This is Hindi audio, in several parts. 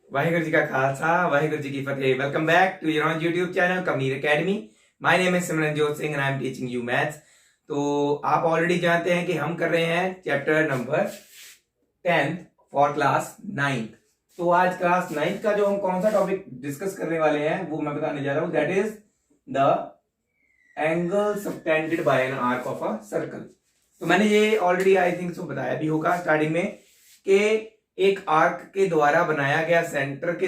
वाहिगुरु जी का खालसा वाहिगुरु जी की फतेह। Welcome back to your on YouTube channel Kabir academy. My name is Simranjot Singh and I am teaching you maths. तो आप ऑलरेडी जानते हैं कि हम कर रहे हैं chapter number 10 for class 9th। तो आज क्लास 9th का जो हम कौन सा टॉपिक डिस्कस करने वाले हैं वो मैं बताने जा रहा हूं। That is the angle subtended bye an arc of a circle. तो मैंने ये ऑलरेडी आई थिंक सो बताया भी होगा स्टार्टिंग में कि एक आर्क के द्वारा बनाया गया सेंटर की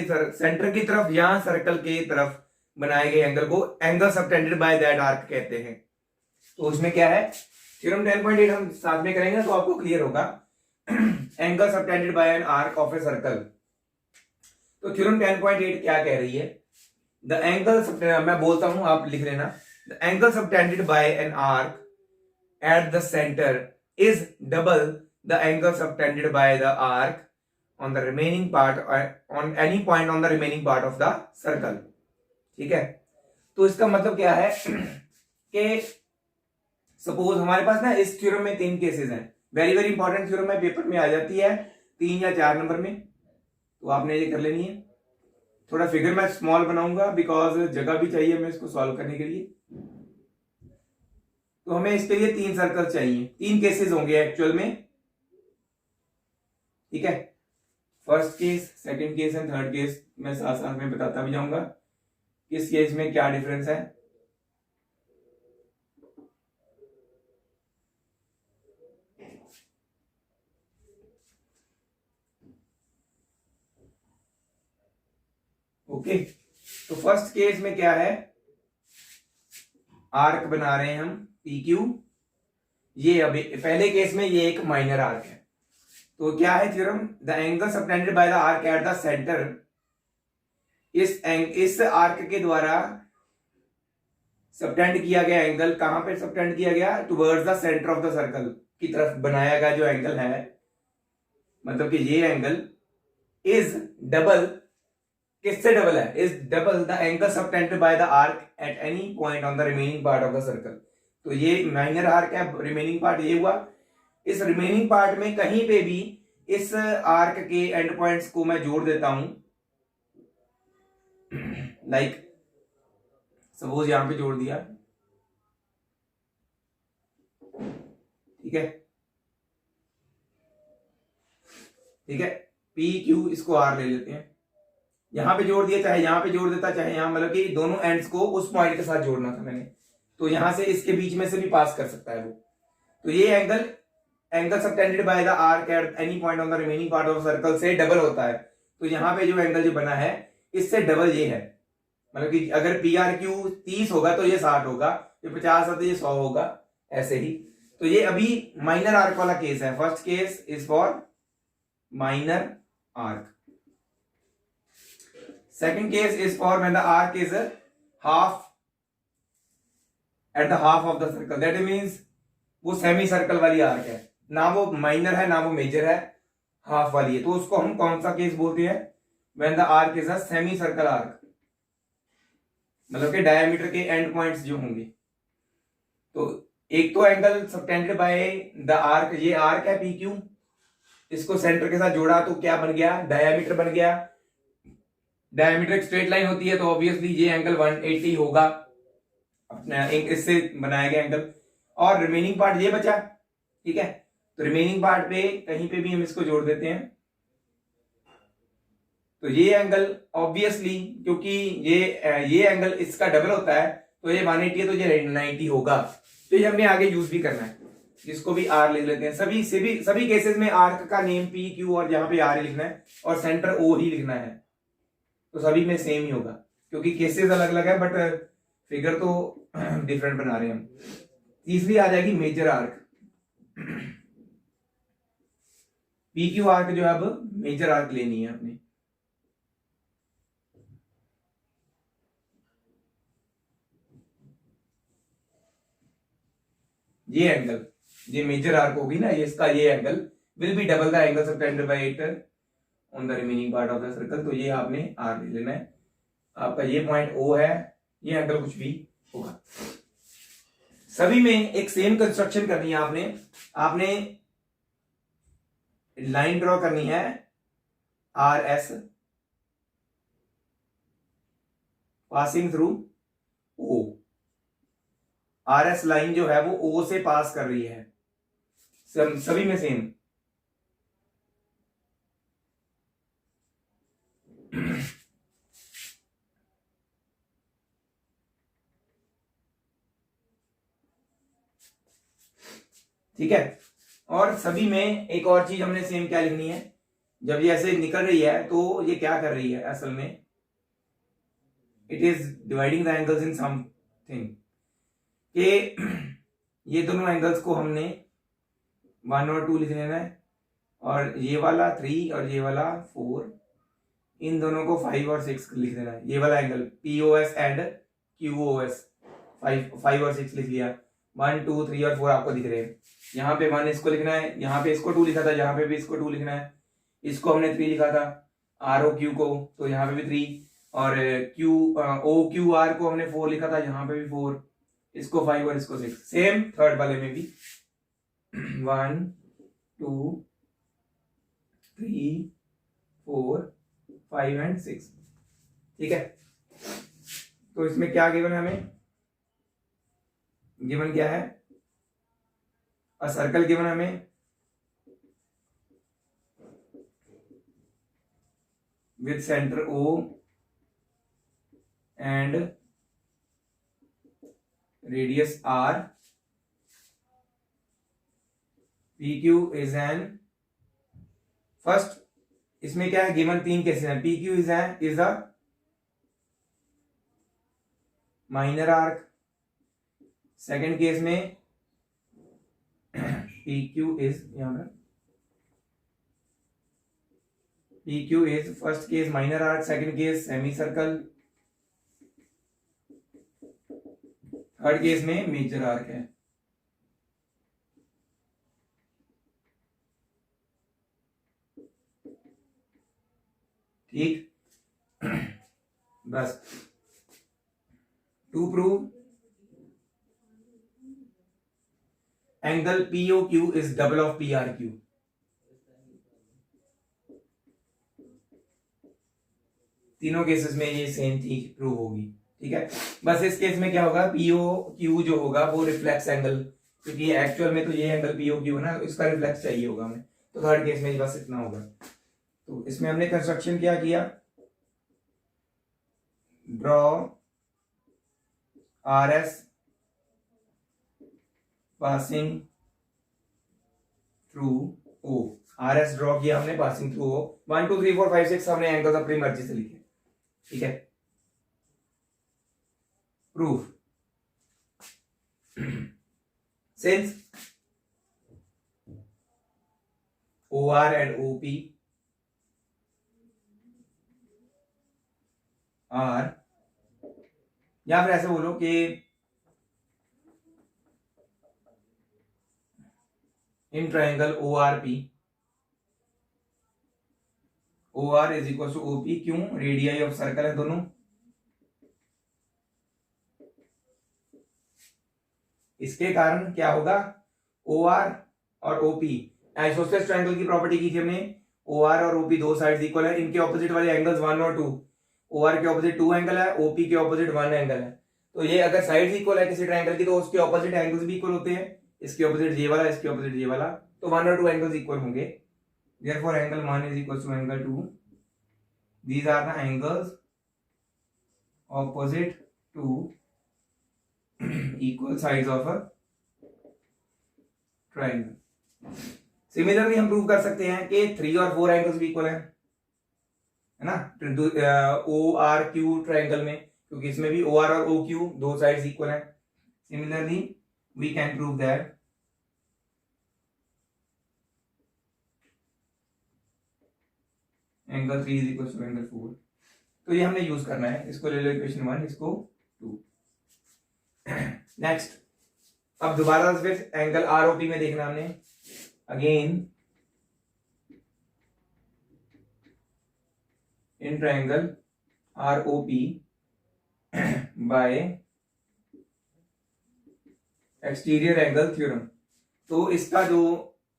तरफ या सर्कल की तरफ बनाए गए एंगल को angle subtended by that arc कहते हैं। तो उसमें क्या है, थ्योरम 10.8 हम साथ में करेंगे तो आपको क्लियर होगा। Angle subtended bye an arc of a circle. तो थ्योरम 10.8 क्या कह रही है? द एंगल, मैं बोलता हूं आप लिख लेना। The angle subtended bye an arc at the center is double the angle subtended by the arc on the remaining part on any point on the remaining part of the circle। ठीक है, तो इसका मतलब क्या है कि सपोज हमारे पास ना इस थ्योरम में 3 केसेस हैं। वेरी वेरी इंपॉर्टेंट थ्योरम है, पेपर में आ जाती है 3 या 4 नंबर में, तो आपने ये कर लेनी है। थोड़ा फिगर मैं स्मॉल बनाऊंगा बिकॉज जगह भी चाहिए हमें इसको सॉल्व करने के लिए। तो हमें इसके लिए 3 सर्कल चाहिए, 3 केसेस होंगे एक्चुअल में। ठीक है, first case, second case and third case मैं साथ साथ में बताता भी जाऊंगा किस केस में क्या डिफरेंस है। ओके, तो फर्स्ट केस में क्या है, आर्क बना रहे हैं हम पी क्यू। ये अभी पहले केस में ये एक माइनर आर्क है। तो क्या है theorem? The angle subtended by the arc at the centre, इस आर्क के द्वारा सबटेंड किया गया एंगल कहां पे सबटेंड किया गया? Towards the centre of the circle की तरफ बनाया गया जो एंगल है, मतलब कि ये एंगल इज डबल, किससे डबल है? Is double the angle subtended by the arc at any point on the remaining part of the circle. तो ये माइनर आर्क है, रिमेनिंग पार्ट ये हुआ। इस रिमेनिंग पार्ट में कहीं पे भी इस आर्क के एंड पॉइंट्स को मैं जोड़ देता हूं, लाइक सपोज यहां पे जोड़ दिया। ठीक है, ठीक है, पी क्यू इसको आर ले लेते हैं। यहां पे जोड़ दिया, चाहे यहां पे जोड़ देता चाहे यहां, मतलब कि दोनों एंड्स को उस पॉइंट के साथ जोड़ना था मैंने, तो यहां से इसके बीच में से भी पास कर सकता है वो। तो ये angle subtended by the arc at any point on the remaining part of circle से डबल होता है। तो यहां पे जो एंगल जो बना है इससे डबल ये है, मतलब कि अगर पी आर क्यू 30 होगा तो ये 60 होगा, ये 50 है तो ये 100 होगा, ऐसे ही। तो ये अभी माइनर आर्क वाला केस है। First case is for minor arc. Second case is for when the arc is half at the half of the circle. That means वो सेमी सर्कल वाली आर्क है, ना वो माइनर है ना वो मेजर है, हाफ वाली है। तो उसको हम कौन सा केस बोलते हैं? When the arc is a semi circle arc, मतलब कि डायमीटर के एंड पॉइंट्स जो होंगे। तो एक तो angle subtended by the arc, ये आर्क है पी क्यू, इसको सेंटर के साथ जोड़ा तो क्या बन गया? डायमीटर बन गया। डायमीटर एक स्ट्रेट लाइन होती है तो ऑब्वियसली ये एंगल 180 होगा, अपना एक इससे बनाया गया एंगल। और रिमेनिंग पार्ट ये बचा। ठीक है, तो रिमेनिंग पार्ट पे कहीं पे भी हम इसको जोड़ देते हैं तो ये एंगल ऑब्वियसली, क्योंकि ये एंगल इसका डबल होता है तो ये 180 है तो ये 90 होगा। तो ये हमने आगे यूज भी करना है, जिसको भी आर लिख लेते हैं। सभी केसेस में आर्क का नेम पी क्यू और यहाँ पे आर ही लिखना है और सेंटर ओ ही लिखना है। तो सभी में सेम ही होगा क्योंकि केसेस अलग अलग है बट फिगर तो डिफरेंट बना रहे हैं हम। तीसरी आ जाएगी major arc. P Q arc जो है अब मेजर आर्क लेनी है अपनी। ये एंगल, ये मेजर आर्क होगी ना, ये इसका ये angle will be double the angle subtended bye it on the remaining part of the circle. तो ये आपने आर ले लेना है। आपका ये पॉइंट ओ है, ये एंगल कुछ भी होगा। सभी में एक सेम कंस्ट्रक्शन करनी है आपने लाइन ड्रॉ करनी है R S, passing through O, R S line जो है वो ओ से पास कर रही है, सभी में सेम। ठीक है, और सभी में एक और चीज हमने सेम क्या लिखनी है, जब ये ऐसे निकल रही है तो ये क्या कर रही है असल में, it is dividing the angles in something, कि ये दोनों एंगल्स को हमने 1 और 2 लिख लेना है, और ये वाला 3 और ये वाला 4, इन दोनों को 5 और 6 लिख देना है। ये वाला एंगल POS एंड QOS 5 और 6 लिख लिया, 1 2 3 और 4 आपको दिख रहे हैं। यहाँ पे 1 इसको लिखना है, यहाँ पे इसको 2 लिखा था, यहाँ पे भी इसको 2 लिखना है, इसको हमने 3 लिखा था ROQ को, तो यहाँ पे भी 3, और OQR को हमने 4 लिखा था, यहाँ पे भी 4, इसको 5 और इसको 6। सेम थर्ड वाले में भी 1 2 3 4 5 एंड 6। ठीक है, तो इसमें क्या गिवन है हमें, गिवन क्या है, अ सर्कल गिवन हमें with centre O and radius R, PQ is an, first इसमें क्या है, गिवन 3 केसेस हैं, PQ is a minor arc, second case में PQ इज, यहां पर PQ is first case minor arc, second case semicircle, third case में मेजर आर्क है। ठीक, बस to prove angle POQ is double of PRQ, तीनों केसेस में ये सेम चीज प्रूव होगी। ठीक है, बस इस केस में क्या होगा, POQ जो होगा वो रिफ्लेक्स एंगल, क्योंकि एक्चुअल में तो ये एंगल POQ है ना, इसका रिफ्लेक्स चाहिए होगा हमें, तो थर्ड केस में बस इतना होगा। तो इसमें हमने कंस्ट्रक्शन क्या किया, draw RS passing through O, RS draw किया हमने पासिंग थ्रू O, 1 2 3 4 5 6 हमने एंगल्स अपनी मर्जी से लिखे। ठीक है, proof, since OR and OP are, या फिर ऐसे बोलो कि in triangle ORP, OR is equal to OP, क्यों, रेडियाई ऑफ सर्कल है दोनों, इसके कारण क्या होगा, OR और OP, आइसोसेलेस ट्राइंगल की प्रॉपर्टी की थी हमने, OR और OP दो साइड्स इक्वल है, इनके ऑपोजिट वाले एंगल्स 1 और 2, OR के ऑपोजिट 2 एंगल है, OP के ऑपोजिट 1 एंगल है, तो ये अगर साइड्स इक्वल है किसी ट्राइंगल की तो उसके ऑपोजिट एंगल्स भी इक्वल होते हैं, इसके ऑपोजिट ये वाला, इसके ऑपोजिट ये वाला, तो 1 और 2 एंगल्स इक्वल होंगे, therefore angle 1 is equal to angle 2, these are the angles opposite to equal sides of a triangle। Similarly हम प्रूव कर सकते हैं कि 3 और 4 एंगल्स भी इक्वल है ना, ORQ ट्राइंगल में, क्योंकि इसमें भी OR और OQ दो साइड्स इक्वल है। Similarly we can prove that angle 3 is equal to angle 4, तो ये हमने यूज करना है, इसको ले लो इक्वेशन 1, इसको 2। नेक्स्ट, अब दोबारा फिर एंगल ROP में देखना हमने, again in triangle ROP bye exterior angle theorem, तो इसका जो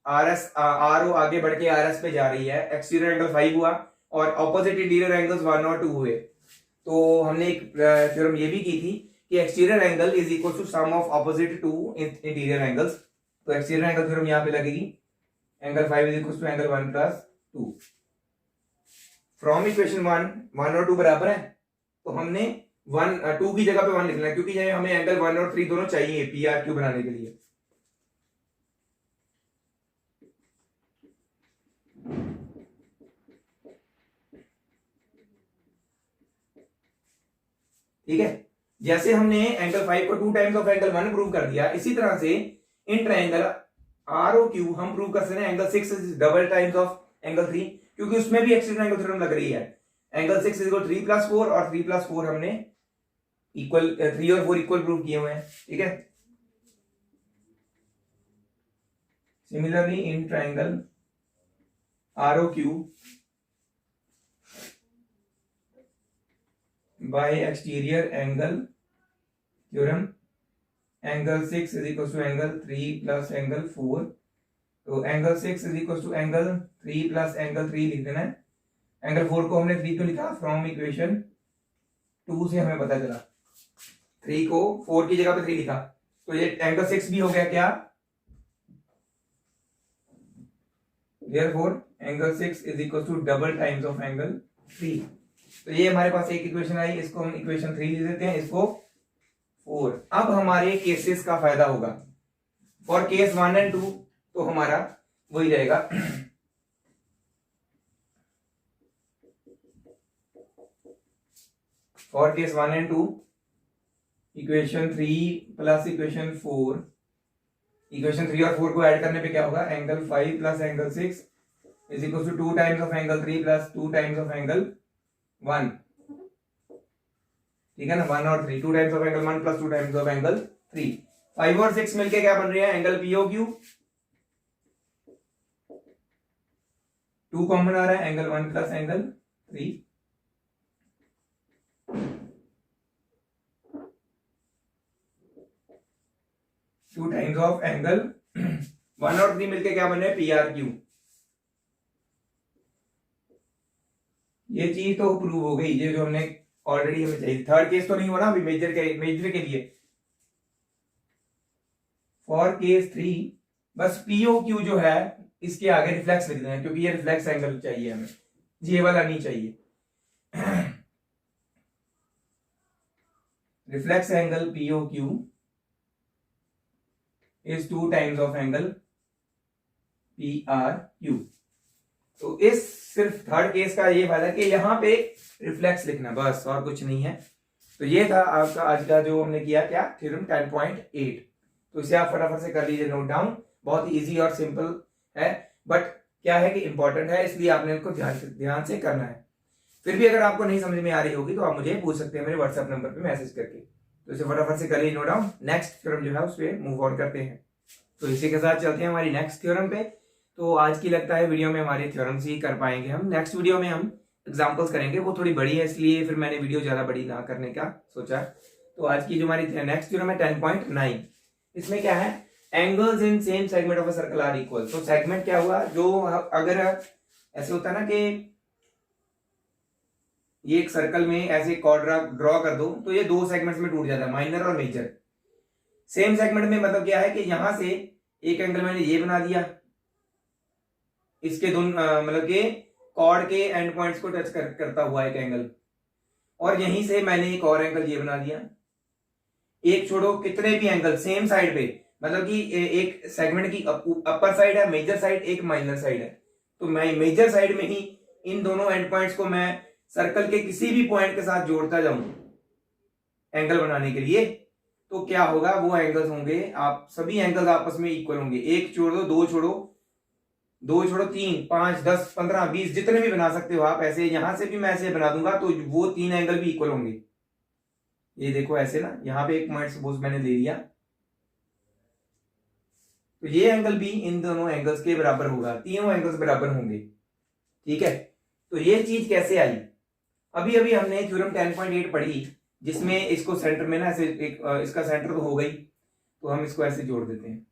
RO आगे बढ़ के RS पे जा रही है, एक्सटीरियर एंगल 5 हुआ और ऑपोजिट इंटीरियर एंगल्स 1 और 2 हुए, तो हमने एक थ्योरम ये भी की थी कि exterior angle is equal to sum of opposite to interior angles. तो एक्सटीरियर एंगल थ्योरम यहाँ पे लगेगी, angle 5 is equal to angle 1 plus 2। From equation 1 और 2 बराबर है, तो हमने 2 की जगह पे 1 लिखना है, क्योंकि हमें एंगल 1 और 3 दोनों चाहिए पी आर क्यू बनाने के लिए। ठीक है, जैसे हमने एंगल 5 को 2 टाइम्स ऑफ एंगल 1 प्रूव कर दिया, इसी तरह से in triangle R O Q हम प्रूव कर सकते हैं angle 6 is double times of angle 3, क्योंकि उसमें भी एक्सटीरियर एंगल थ्योरम लग रही है। एंगल 6 इज इक्वल 3 प्लस 4 और 3 प्लस 4 हमने इक्वल 3 और 4 इक्वल प्रूव किए हुए हैं। ठीक है, similarly in triangle R O Q by exterior angle theorem, angle 6 is equal to angle 3 plus angle 4। तो angle 6 is equal to angle 3 plus angle 3 लिख देना है। एंगल 4 को हमने 3 क्यों लिखा, फ्रॉम इक्वेशन 2 से हमें पता चला, 3 को 4 की जगह पे 3 लिखा, तो ये एंगल 6 भी हो गया क्या, therefore angle 6 is equal to double times of angle 3। तो ये हमारे पास एक इक्वेशन आई, इसको हम इक्वेशन 3 लिख देते हैं, इसको 4। अब हमारे केसेस का फायदा होगा, फॉर केस 1 एंड 2 तो हमारा वही रहेगा, for case 1 and 2 equation 3 plus equation 4, equation 3 और 4 को ऐड करने पे क्या होगा, angle 5 plus angle 6 is equal to 2 times of angle 3 plus 2 times of angle 1। ठीक है ना, 1 और 3, 2 times of angle 1 plus 2 times of angle 3। 5 और 6 मिलके क्या बन रही है, एंगल पीओ क्यू। 2 कॉमन आ रहा है, angle 1 plus angle 3। Two times of angle 1 और 3 मिलके क्या बन रहे हैं, पी आर क्यू। ये चीज तो प्रूव हो गई, ये जो हमने ऑलरेडी हमें चाहिए। थर्ड केस तो नहीं हुआ ना अभी, मेजर के लिए। फॉर केस 3 बस पीओ क्यू जो है इसके आगे रिफ्लेक्स लिख देना, क्योंकि ये रिफ्लेक्स एंगल चाहिए हमें, ये वाला नहीं चाहिए। Reflex angle PO Q is 2 times of angle P R Q. तो इस सिर्फ थर्ड केस का ये फायदा कि यहां पे रिफ्लेक्स लिखना, बस और कुछ नहीं है। तो ये था आपका आज का जो हमने किया, क्या, थ्योरम 10.8। तो इसे आप फटाफट से कर लीजिए नोट डाउन, बहुत ही इजी और सिंपल है, बट क्या है कि इंपॉर्टेंट है, इसलिए आपने इसको ध्यान से करना है। फिर भी अगर आपको नहीं समझ में आ रही होगी तो आप मुझे पूछ सकते हैं मेरे व्हाट्सएप नंबर पे मैसेज करके। तो इसे फटाफट से कर लीजिए नोट डाउन। नेक्स्ट थ्योरम जो है उस पर मूव ऑन करते हैं। तो इसी के साथ चलते हैं हमारी नेक्स्ट थ्योरम पे। तो आज की लगता है वीडियो में हमारी थ्योरम्स ही कर पाएंगे हम। नेक्स्ट वीडियो में हम एग्जांपल्स करेंगे, वो थोड़ी बड़ी है इसलिए फिर मैंने वीडियो ज्यादा बड़ी ना करने का सोचा। तो आज की जो हमारी नेक्स्ट थ्योरम है 10.9, इसमें क्या है, angles in same segment of a circle are equal. तो सेगमेंट क्या हुआ, जो अगर ऐसे होता है ना कि ये एक सर्कल में ऐसे कॉर्ड ड्रॉ कर दो तो ये 2 सेगमेंट्स में टूट जाता है, माइनर और मेजर। सेम सेगमेंट में मतलब क्या है कि यहां से एक एंगल मैंने ये बना दिया, इसके दोनों मतलब के कॉर्ड के एंड पॉइंट्स को टच करता हुआ एक एंगल, और यहीं से मैंने एक और एंगल ये बना दिया। एक छोड़ो कितने भी एंगल सेम साइड पे, मतलब कि एक सेगमेंट की अपर साइड है मेजर साइड, एक माइनर साइड है, तो मैं मेजर साइड में ही इन दोनों एंड पॉइंट्स को मैं सर्कल के किसी भी पॉइंट के साथ जोड़ता जाऊं एंगल बनाने के लिए, तो क्या होगा, वो एंगल्स होंगे, आप सभी एंगल्स आपस में इक्वल होंगे। एक छोड़ दो, दो छोड़ो, 3, 5, 10, 15, 20 जितने भी बना सकते हो आप ऐसे। यहां से भी मैं ऐसे बना दूंगा तो वो 3 एंगल भी इक्वल होंगे। ये देखो ऐसे ना, यहां पे एक पॉइंट सपोज मैंने ले लिया, तो ये एंगल भी इन दोनों एंगल्स के बराबर होगा, तीनों एंगल्स बराबर होंगे। ठीक है, तो ये चीज कैसे आई, अभी अभी हमने थ्योरम 10.8 पढ़ी, जिसमें इसको सेंटर में ना ऐसे एक इसका सेंटर तो हो गई, तो हम इसको ऐसे जोड़ देते हैं।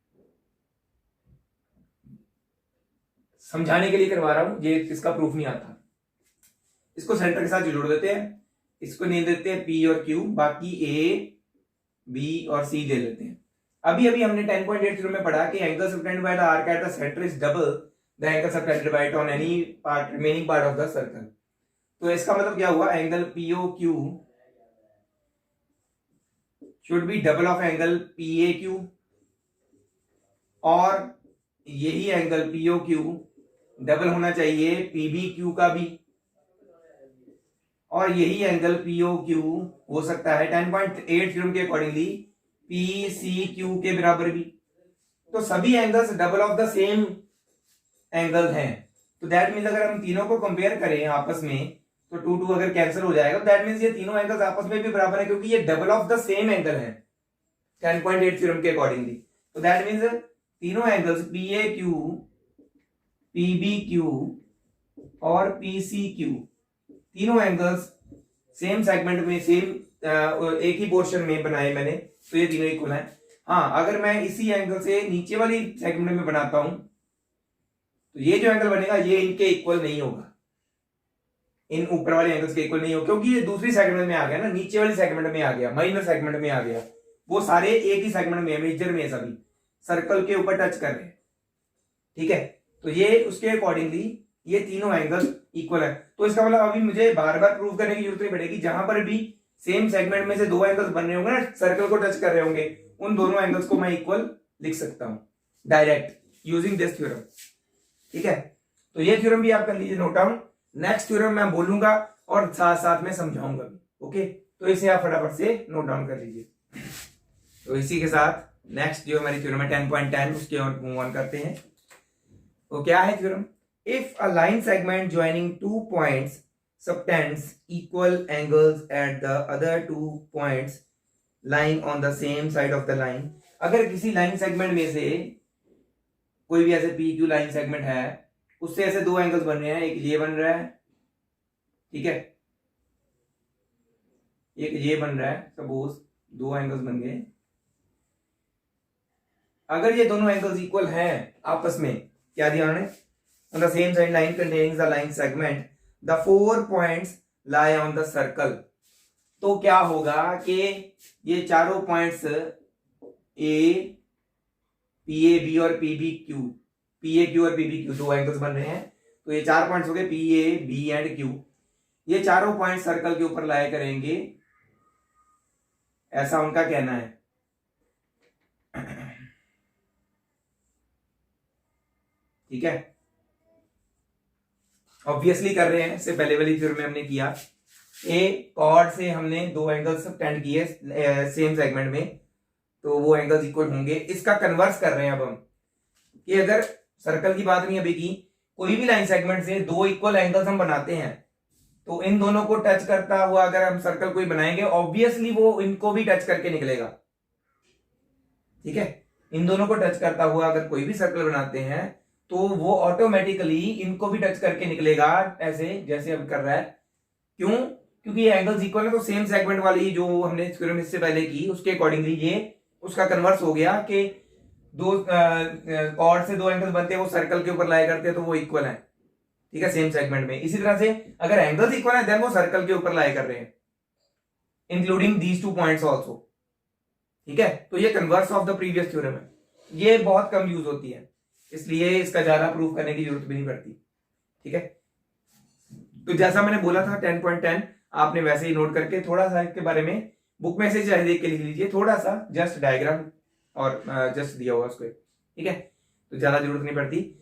समझाने के लिए करवा रहा हूं, ये इसका प्रूफ नहीं आता। इसको सेंटर के साथ जोड़ देते हैं, इसको नहीं देते हैं P और Q, बाकी A, B और C ले लेते हैं। अभी अभी हमने 10.8 थ्योरम में पढ़ा कि angle subtended by the arc at the centre is double the angle subtended bye it on any part remaining part of the circle. तो इसका मतलब क्या हुआ, angle POQ should be double of angle PAQ, और यही एंगल POQ डबल होना चाहिए PBQ का भी, और यही एंगल POQ हो सकता है 10.8 थ्योरम के अकॉर्डिंगली PCQ के बराबर भी। तो सभी angles double of the same angle हैं। तो दैट मीन्स अगर हम तीनों को कंपेयर करें आपस में तो 2 अगर कैंसिल हो जाएगा, दैट मीन्स ये तीनों एंगल्स आपस में भी बराबर है, क्योंकि ये double of the same angle है 10.8 थ्योरम के अकॉर्डिंगली। तो दैट मीन्स तीनों एंगल्स PAQ, PBQ और PCQ, तीनों एंगल्स सेम सेगमेंट में, सेम एक ही पोर्शन में बनाए मैंने, तो ये तीनों इक्वल हैं। हाँ, अगर मैं इसी एंगल से नीचे वाली सेगमेंट में बनाता हूं तो ये जो एंगल बनेगा ये इनके इक्वल नहीं होगा, इन ऊपर वाले एंगल्स के इक्वल नहीं होगा, क्योंकि ये दूसरी सेगमेंट में आ गया ना, नीचे वाली सेगमेंट में आ गया, माइनर सेगमेंट में आ गया। वो सारे एक ही सेगमेंट में, मेजर में, सभी सर्कल के ऊपर टच कर रहे हैं। ठीक है, तो ये उसके अकॉर्डिंगली ये तीनों एंगल इक्वल है। तो इसका मतलब अभी मुझे बार बार प्रूव करने की जरूरत नहीं पड़ेगी, जहां पर भी सेम सेगमेंट में से दो एंगल्स बन रहे होंगे ना, सर्कल को टच कर रहे होंगे, उन दोनों एंगल्स को मैं इक्वल लिख सकता हूं डायरेक्ट यूजिंग दिस थ्योरम। ठीक है, तो ये थ्योरम भी आप कर लीजिए नोट डाउन। नेक्स्ट थ्योरम मैं बोलूंगा और साथ साथ में समझाऊंगा भी। ओके, तो इसे आप फटाफट से नोट डाउन कर लीजिए। तो इसी के साथ नेक्स्ट जो हमारी थ्योरम है 10.10, उसके और मूव ऑन करते हैं। तो क्या है theorem? If a line segment joining 2 points subtends equal angles at the other 2 points lying on the same side of the line, अगर किसी लाइन सेगमेंट में से कोई भी ऐसे PQ लाइन सेगमेंट है, उससे ऐसे दो एंगल्स बन रहे हैं, एक ये बन रहा है, ठीक है, एक ये बन रहा है, सपोज दो एंगल्स बन गए। अगर ये दोनों एंगल्स इक्वल हैं आपस में, क्या दिया उन्होंने, on the same side line containing the line segment the 4 points lie on the circle, तो क्या होगा कि ये चारों पॉइंट्स A, PAB और PBQ, PAQ और PBQ दो एंगल्स बन रहे हैं, तो ये चार पॉइंट्स हो गए PA, B एंड Q, ये चारों पॉइंट सर्कल के ऊपर लाया करेंगे, ऐसा उनका कहना है। ठीक है, ऑब्वियसली कर रहे हैं, इससे पहले वाली थ्योरम में हमने किया, ए कॉर्ड से हमने दो एंगल्स सबटेंड किए सेम सेगमेंट में, तो वो एंगल्स इक्वल होंगे। इसका कन्वर्स कर रहे हैं अब हम, कि अगर सर्कल की बात नहीं अभी की, कोई भी लाइन सेगमेंट से दो इक्वल एंगल्स हम बनाते हैं, तो इन दोनों को टच करता हुआ अगर हम सर्कल कोई बनाएंगे, ऑब्वियसली वो इनको भी टच करके निकलेगा। ठीक है, इन दोनों को टच करता हुआ अगर कोई भी सर्कल बनाते हैं तो वो ऑटोमेटिकली इनको भी टच करके निकलेगा, ऐसे जैसे अब कर रहा है। क्यों? क्योंकि ये एंगल्स इक्वल है, तो सेम सेगमेंट वाली जो हमने थ्योरम इससे पहले की, उसके अकॉर्डिंगली ये उसका कन्वर्स हो गया कि दो कॉर्ड से दो एंगल्स बनते हैं, वो सर्कल के ऊपर लाया करते हैं, तो वो इक्वल है। ठीक है, सेम सेगमेंट में। इसी तरह से अगर एंगल्स इक्वल है, देन वो सर्कल के ऊपर लाया कर रहे हैं, इंक्लूडिंग दीज 2 पॉइंट्स ऑल्सो। ठीक है, तो ये converse of the previous theorem है, ये बहुत कम यूज होती है, इसलिए इसका ज्यादा प्रूफ करने की जरूरत भी नहीं पड़ती। ठीक है, तो जैसा मैंने बोला था 10.10 आपने वैसे ही नोट करके थोड़ा सा इसके बारे में बुक में से चाहे देख के लिख लीजिए, थोड़ा सा जस्ट डायग्राम और जस्ट दिया हुआ उसको। ठीक है, तो ज्यादा जरूरत नहीं पड़ती।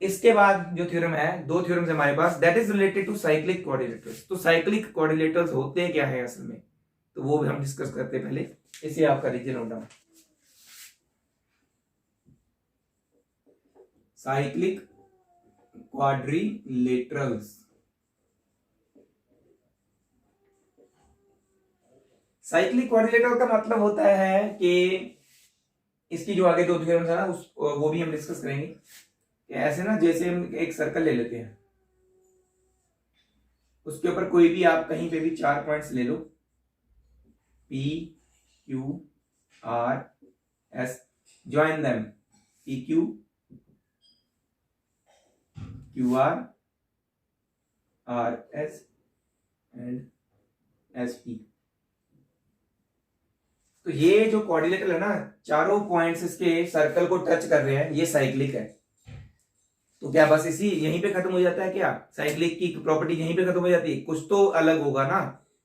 इसके बाद जो थ्योरम है, दो थ्योरम्स हमारे पास, that is related to cyclic coordinators. तो साइक्लिक कोऑर्डिनेटर्स होते क्या है असल में, तो वो भी हम डिस्कस करते हैं। पहले इसे आप कर लीजिए note down. Cyclic quadrilaterals, cyclic quadrilateral का मतलब होता है कि इसकी जो आगे दो थ्योरम्स है ना, वो भी हम डिस्कस करेंगे। ऐसे ना, जैसे हम एक सर्कल ले लेते हैं, उसके ऊपर कोई भी आप कहीं पे भी 4 पॉइंट्स ले लो, P, Q, R, S, join them, PQ, QR, RS and SP। तो ये जो क्वाड्रिलेटरल है ना, चारों पॉइंट्स इसके सर्कल को टच कर रहे हैं, ये साइक्लिक है। तो क्या बस इसी यहीं पे खत्म हो जाता है क्या? साइक्लिक की प्रॉपर्टी यहीं पे खत्म हो जाती है? कुछ तो अलग होगा ना,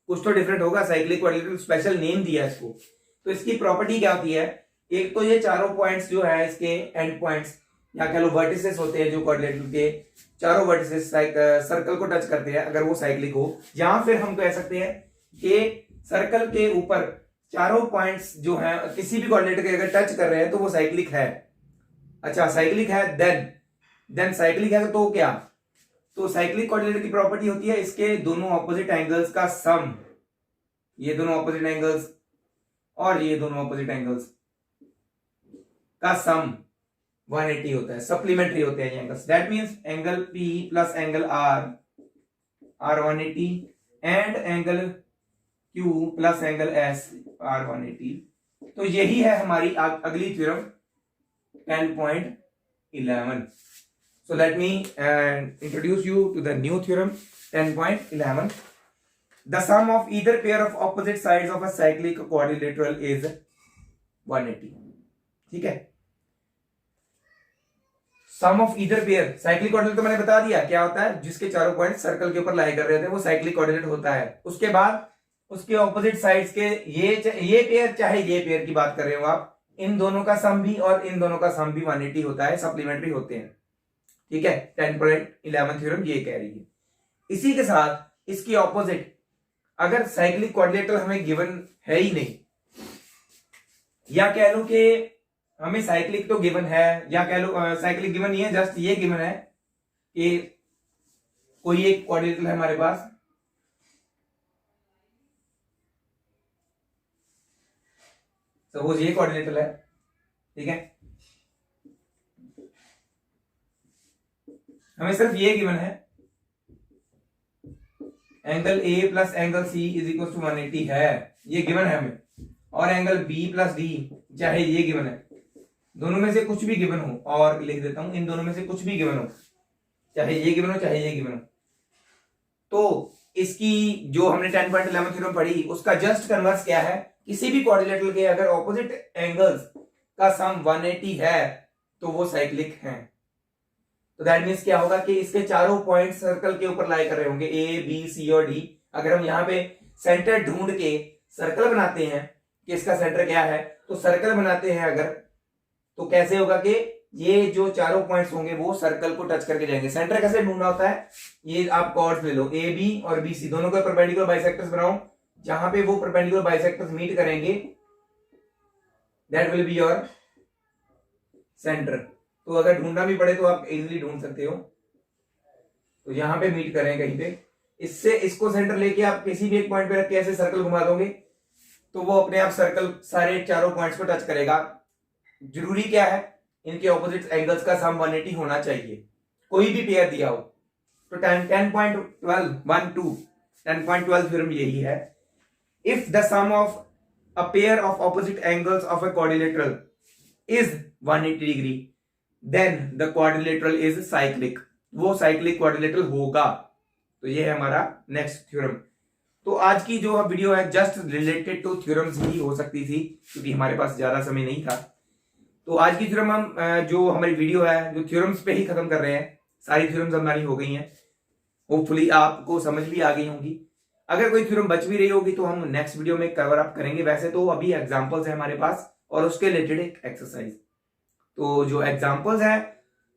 कुछ तो डिफरेंट होगा। साइक्लिक क्वाड्रिलेटरल स्पेशल नेम दिया है इसको। तो इसकी प्रॉपर्टी क्या होती है? एक तो ये चारों पॉइंट्स जो है इसके एंड पॉइंट्स या कह लो वर्टिसेस होते हैं, जो क्वाड्रिलेटरल के चारों वर्टिसेस सर्कल को टच करते हैं, अगर वो साइक्लिक हो। या फिर हम कह सकते हैं कि सर्कल के ऊपर चारों पॉइंट्स जो है किसी भी क्वाड्रिलेटर के अगर टच कर रहे हैं तो वो साइक्लिक है। अच्छा, साइक्लिक है, देन साइक्लिक है तो क्या? तो साइक्लिक क्वाड्रिलेटर की प्रॉपर्टी होती है इसके दोनों ऑपोजिट एंगल्स का सम। ये दोनों ऑपोजिट एंगल्स और ये दोनों ऑपोजिट एंगल्स का सम 180 होता है, सप्लीमेंट्री होते हैं ये angles. That means angle P plus angle R 180 and angle Q plus angle S R 180। तो यही है हमारी अगली theorem 10.11। So let me introduce you to the new theorem 10.11. The sum of either pair of opposite sides of a cyclic quadrilateral is 180. ठीक है, sum of either pair. Cyclic quadrilateral तो मैंने बता दिया क्या होता है, जिसके चारों पॉइंट सर्कल के ऊपर लाई कर रहे थे, वो साइक्लिक क्वाड्रिलेटरल होता है। उसके बाद उसके ऑपोजिट साइड्स के ये पेयर, चाहे ये पेयर की बात कर रहे हो आप, इन दोनों का सम भी और इन दोनों का सम भी 180 होता है, सप्लीमेंट्री होते हैं। ठीक है, 10.11 थ्योरम ये कह रही है। इसी के साथ इसकी ऑपोजिट, अगर साइक्लिक क्वाड्रिलेटरल हमें गिवन है ही नहीं, या कह लो कि हमें साइक्लिक तो गिवन है, या कह लो साइक्लिक गिवन नहीं है, जस्ट ये गिवन है कि कोई एक क्वाड्रिलेटरल है हमारे पास, सपोज ये क्वाड्रिलेटरल है। ठीक है, हमें सिर्फ ये गिवन है angle A plus angle C is equal to 180 है, ये गिवन है हमें। और एंगल B प्लस D चाहे ये गिवन है, दोनों में से कुछ भी गिवन हो, और लिख देता हूं इन दोनों में से कुछ भी गिवन हो, चाहे ये गिवन हो चाहे ये गिवन हो, तो इसकी जो हमने 10.11 थ्योरम पढ़ी उसका जस्ट कन्वर्स क्या है? किसी भी क्वाड्रिलेटरल के अगर ऑपोजिट एंगल्स का सम 180 है तो वो साइक्लिक है। तो दैट मींस क्या होगा कि इसके चारों पॉइंट सर्कल के ऊपर लाई कर रहे होंगे, A B C और D। अगर हम यहाँ पे सेंटर ढूंढ के सर्कल बनाते हैं कि इसका सेंटर क्या है, तो सर्कल बनाते हैं अगर, तो कैसे होगा कि ये जो चारों पॉइंट्स होंगे वो सर्कल को टच करके जाएंगे। सेंटर कैसे ढूंढना होता है? ये आप कॉर्ड्स ले लो, A B और B C दोनों को परपेंडिकुलर बाइसेक्टर्स बनाओ, जहां पे वो परपेंडिकुलर बाइसेक्टर्स मीट करेंगे that will be your centre. तो अगर ढूंढना भी पड़े तो आप इजीली ढूंढ सकते हो। तो यहां पे मीट करें कहीं पे, इससे इसको सेंटर लेके आप किसी भी एक पॉइंट पे रख के ऐसे सर्कल घुमा दोगे तो वो अपने आप सर्कल सारे चारों पॉइंट्स को टच करेगा। जरूरी क्या है? इनके ऑपोजिट एंगल्स का सम 180 होना चाहिए, कोई भी पेयर दिया हो। तो 10.12 थ्योरम यही है। If the sum of a pair of opposite angles of a quadrilateral is 180 degree then the quadrilateral is cyclic, वो साइक्लिक क्वाड्रिलेटरल होगा। तो ये है हमारा नेक्स्ट थ्योरम। तो आज की जो वीडियो है जस्ट रिलेटेड टू थ्योरम्स ही हो सकती थी, क्योंकि हमारे पास ज्यादा समय नहीं था। तो आज की थ्योरम हम जो हमारी वीडियो है जो थ्योरम्स पे ही खत्म कर रहे हैं। सारी थ्योरम्स हमारी हो गई हैं, होपफुली आपको समझ भी आ गई होंगी। अगर कोई थ्योरम बच भी रही होगी तो हम नेक्स्ट वीडियो में कवर अप करेंगे। वैसे तो अभी एग्जांपल्स है हमारे पास और उसके रिलेटेड एक एक्सरसाइज। तो जो एग्जांपल्स है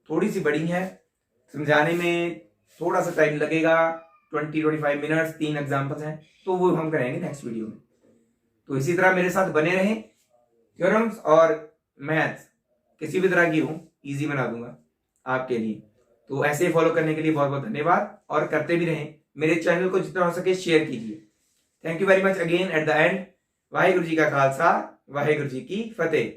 थोड़ी सी बड़ी है, समझाने में थोड़ा सा टाइम लगेगा, 20-25 मिनट्स, 3 एग्जांपल्स हैं, तो वो हम करेंगे नेक्स्ट वीडियो में। तो इसी तरह मेरे साथ बने रहें। थ्योरम्स और मैथ्स किसी भी तरह की हो, इजी बना दूंगा आपके लिए। तो ऐसे ही फॉलो करने के लिए बहुत बहुत धन्यवाद, और करते भी रहें। मेरे चैनल को जितना हो सके शेयर कीजिए। Thank you very much again at the end. Waheguru ji का खालसा, वाहिगुरु जी की फतेह।